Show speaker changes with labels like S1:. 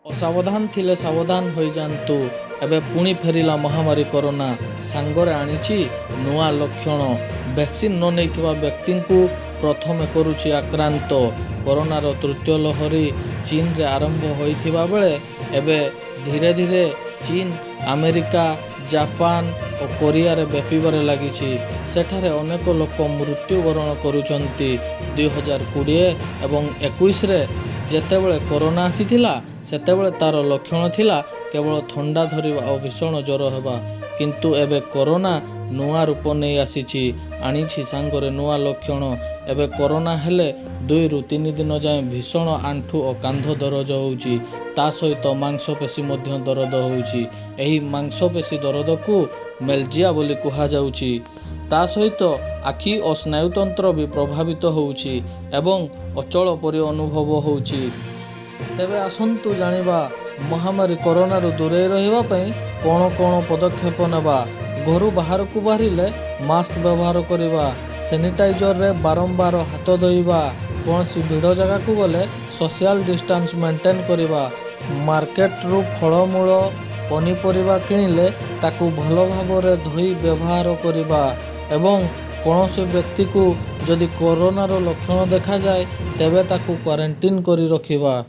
S1: असावधान थिले सावधान हो जातु। एबे पुणी फेरिला महामारी कोरोना सांगरे आनिछि नुआ लक्षण। वैक्सीन न नैथिबा व्यक्ति को प्रथमे करुछि आक्रांत। कोरोनार तृतीय लहरी चीन रे आरंभ होइथिबा बेले एबे धीरे धीरे चीन, अमेरिका, जापान और कोरिया रे व्यापीबारे लागिछि। सेठारे अनेक लोक मृत्युवरण करुछंती। 2020 एवं 21 रे जेतेबेले कोरोना आसीथिला सेतेबेले तार लक्षण थिला केवल थंडा धरिबा और भीषण ज्वर हेबा। किंतु एबे कोरोना नुआ रूप नहीं आसीछि, आनिछि सांगरे नुआ लक्षण। एबे कोरोना हेले 2 ରୁ 3 दिन जाए भीषण आंठू और कांध दरज होउछि। ता सहित मांसपेशी मध्य दरद होउछि। एही मांसपेशी दरद को मेलजिया बोली कुहा जाउछि। ता सहित आखि और स्नायुतंत्र भी प्रभावित होउछि एवं अचल परि अनुभव होउछि। तेबे आसंतु जानिबा महामारी कोरोना रू दूरे रहिबा पई कोन कोन पदक्षेप नेबा। घरू बाहर को बाहरिले मास्क व्यवहार करिबा, सैनिटाइजर रे बारंबार हाथ धोइबा, कोनसी भिड़ जगह को गले सोशल डिस्टेंस मेंटेन करिबा, मार्केट रू फलमूल पनीपरिबा किनिले ताकू भलो भाबरे धोई व्यवहार करिबा एवं कौनसी व्यक्ति को जदि कोरोनार लक्षण देखा जाए तेबे ताकू क्वारंटाइन करी रखिबा।